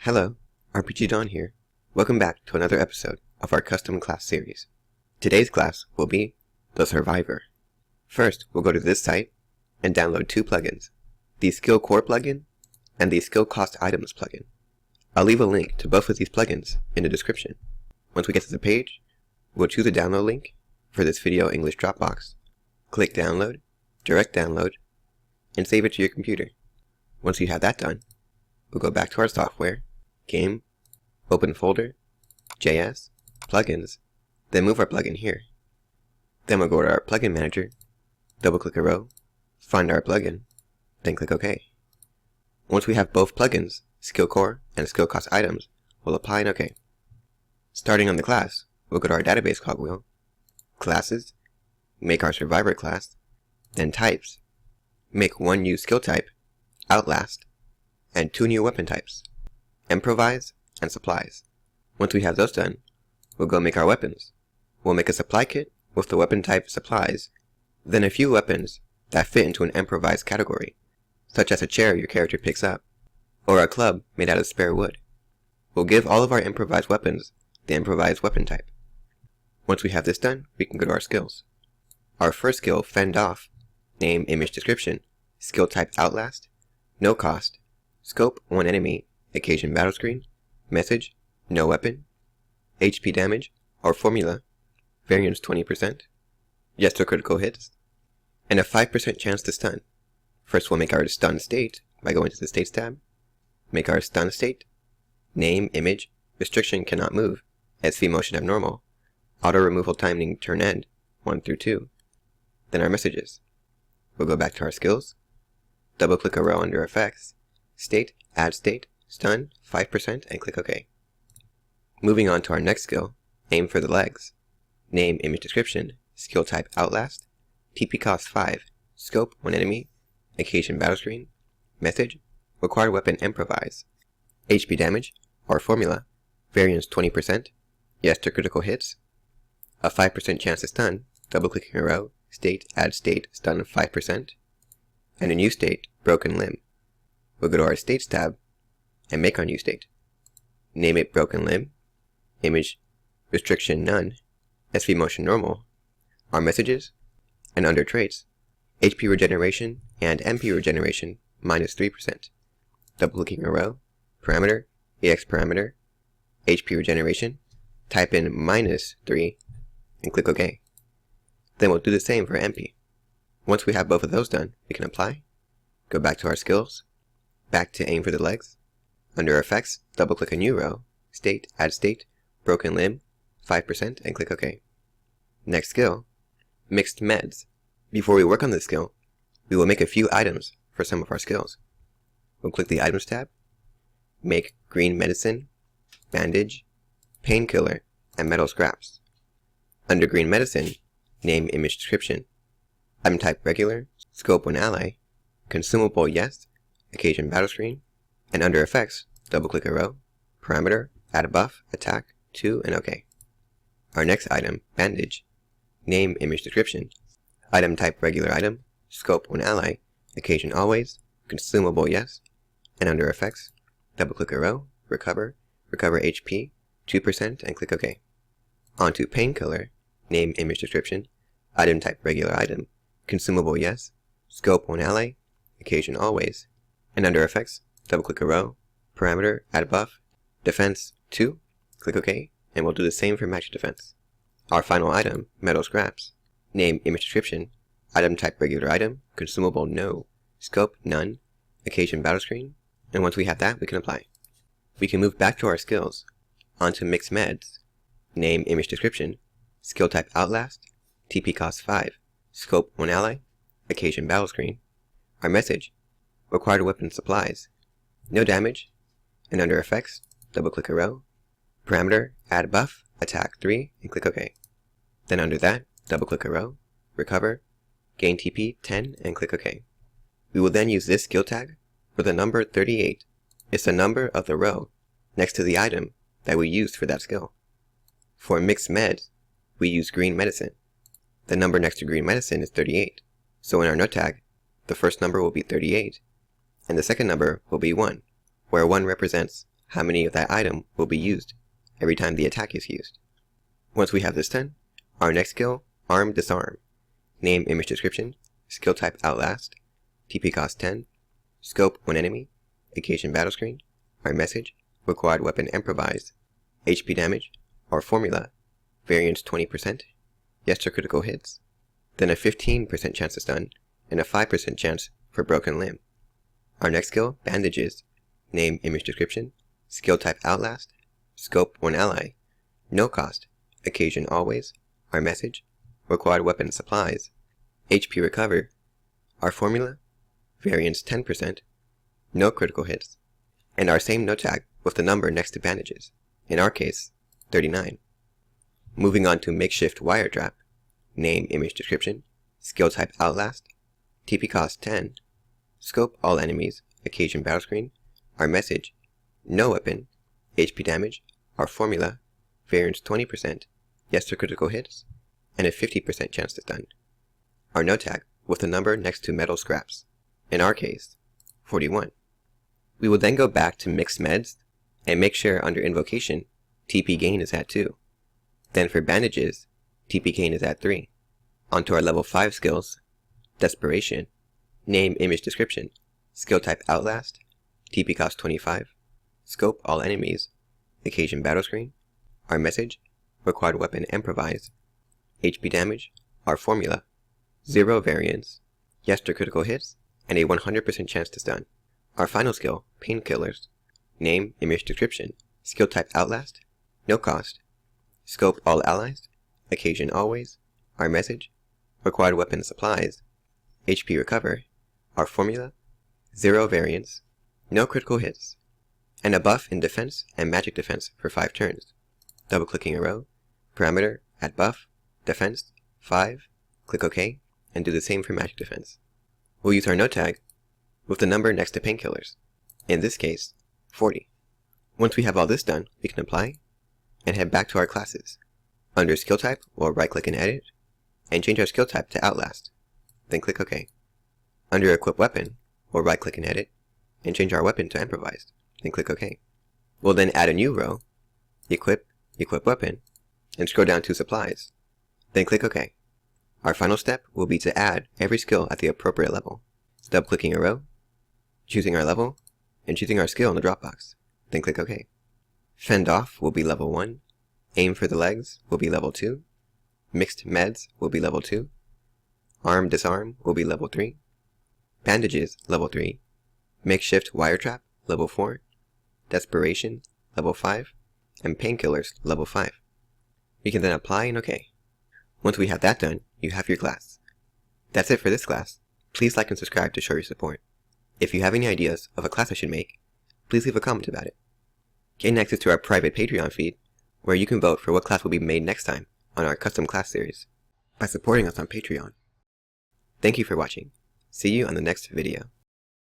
Hello, RPG Dawn here. Welcome back to another episode of our custom class series. Today's class will be the Survivor. First, we'll go to this site and download two plugins, the Skill Core plugin and the Skill Cost Items plugin. I'll leave a link to both of these plugins in the description. Once we get to the page, we'll choose a download link for this video English Dropbox, click download, direct download, and save it to your computer. Once you have that done, we'll go back to our software, Game, Open Folder, JS, Plugins, then move our plugin here. Then we'll go to our Plugin Manager, double-click a row, find our plugin, then click OK. Once we have both plugins, Skill Core and Skill Cost Items, we'll apply and OK. Starting on the class, we'll go to our database cogwheel, Classes, make our Survivor class, then Types, make one new skill type, Outlast, and two new weapon types, Improvise and Supplies. Once we have those done, we'll go make our weapons. We'll make a supply kit with the weapon type Supplies, then a few weapons that fit into an Improvise category, such as a chair your character picks up, or a club made out of spare wood. We'll give all of our improvised weapons the Improvise weapon type. Once we have this done, we can go to our skills. Our first skill, Fend Off, name, image, description, skill type Outlast, no cost, scope, one enemy, occasion battle screen, message, no weapon, HP damage, or formula, variance 20%, yes to critical hits, and a 5% chance to stun. First we'll make our stun state by going to the States tab, make our stun state, name, image, restriction cannot move, SV motion abnormal, auto removal timing turn end, 1 through 2, then our messages. We'll go back to our skills, double click a row under effects, state, add state, stun, 5%, and click OK. Moving on to our next skill, aim for the legs, name, image, description, skill type Outlast, TP cost 5, scope, one enemy, occasion battle screen, message, required weapon Improvise, HP damage, or formula, variance 20%, yes to critical hits, a 5% chance to stun, double clicking a row, state, add state, stun 5%, and a new state, broken limb. We'll go to our States tab and make our new state. Name it broken limb, image, restriction none, SV motion normal, our messages, and under traits, HP regeneration and MP regeneration minus 3%. Double clicking a row, parameter, EX parameter, HP regeneration, type in minus 3, and click OK. Then we'll do the same for MP. Once we have both of those done, we can apply, go back to our skills, back to aim for the legs, under effects, double click a new row, state, add state, broken limb, 5%, and click OK. Next skill, mixed meds. Before we work on this skill, we will make a few items for some of our skills. We'll click the items tab, make green medicine, bandage, painkiller, and metal scraps. Under green medicine, name, image, description, item type regular, scope when ally, consumable yes, occasion battle screen, and under effects, double click a row, parameter, add a buff, attack, 2, and OK. Our next item, bandage, name, image, description, item type regular item, scope when ally, occasion always, consumable yes, and under effects, double click a row, recover HP, 2%, and click OK. Onto painkiller, name, image, description, item type regular item, consumable yes, scope when ally, occasion always, and under effects, double click a row, parameter, add a buff, defense 2, click OK, and we'll do the same for magic defense. Our final item, metal scraps, name, image, description, item type regular item, consumable no, scope none, occasion battle screen, and once we have that, we can apply. We can move back to our skills, onto mixed meds, name, image, description, skill type Outlast, TP cost 5, scope when ally, occasion battle screen, our message, required weapon supplies, no damage, and under effects, double click a row, parameter, add buff, attack 3, and click OK. Then under that, double click a row, recover, gain TP 10, and click OK. We will then use this skill tag where the number 38 is the number of the row next to the item that we used for that skill. For mixed meds, we use green medicine. The number next to green medicine is 38, so in our note tag, the first number will be 38, and the second number will be 1, where 1 represents how many of that item will be used every time the attack is used. Once we have this done, our next skill, Arm Disarm. Name, image description, skill type Outlast, TP cost 10, scope 1 enemy, occasion battle screen, our message, required weapon improvise, HP damage, our formula, variance 20%, yes to critical hits, then a 15% chance to stun, and a 5% chance for broken limb. Our next skill, Bandages. Name, image description, skill type Outlast, scope 1 ally, no cost, occasion always, our message, required weapon supplies, HP recover, our formula, variance 10%, no critical hits, and our same note tag with the number next to Bandages, in our case, 39. Moving on to Makeshift wire trap. Name, image description, skill type Outlast, TP cost 10, scope all enemies, occasion battle screen, our message, no weapon, HP damage, our formula, variance 20%, yes to critical hits, and a 50% chance to stun. Our note tag with the number next to metal scraps, in our case, 41. We will then go back to mixed meds and make sure under invocation, TP gain is at 2. Then for bandages, TP gain is at 3. Onto our level 5 skills, desperation, name, image description, skill type Outlast, TP cost 25, scope all enemies, occasion battle screen, our message, required weapon improvise, HP damage, our formula, 0 variance, yes to critical hits, and a 100% chance to stun. Our final skill, painkillers, name, image description, skill type Outlast, no cost, scope all allies, occasion always, our message, required weapon supplies, HP recover, our formula, 0 variance, no critical hits, and a buff in defense and magic defense for 5 turns. Double clicking a row, parameter, add buff, defense, 5, click OK, and do the same for magic defense. We'll use our note tag with the number next to painkillers, in this case, 40. Once we have all this done, we can apply and head back to our classes. Under skill type, we'll right click and edit, and change our skill type to Outlast, then click OK. Under equip weapon, we'll right click and edit, and change our weapon to improvised, then click OK. We'll then add a new row, equip weapon, and scroll down to supplies, then click OK. Our final step will be to add every skill at the appropriate level. Double clicking a row, choosing our level, and choosing our skill in the drop box, then click OK. Fend off will be level 1, aim for the legs will be level 2, mixed meds will be level 2, arm disarm will be level 3, bandages level 3, makeshift wire trap level 4, desperation level 5, and painkillers level 5. We can then apply and OK. Once we have that done, you have your class. That's it for this class. Please like and subscribe to show your support. If you have any ideas of a class I should make, please leave a comment about it. Gain access to our private Patreon feed, where you can vote for what class will be made next time on our custom class series by supporting us on Patreon. Thank you for watching. See you on the next video.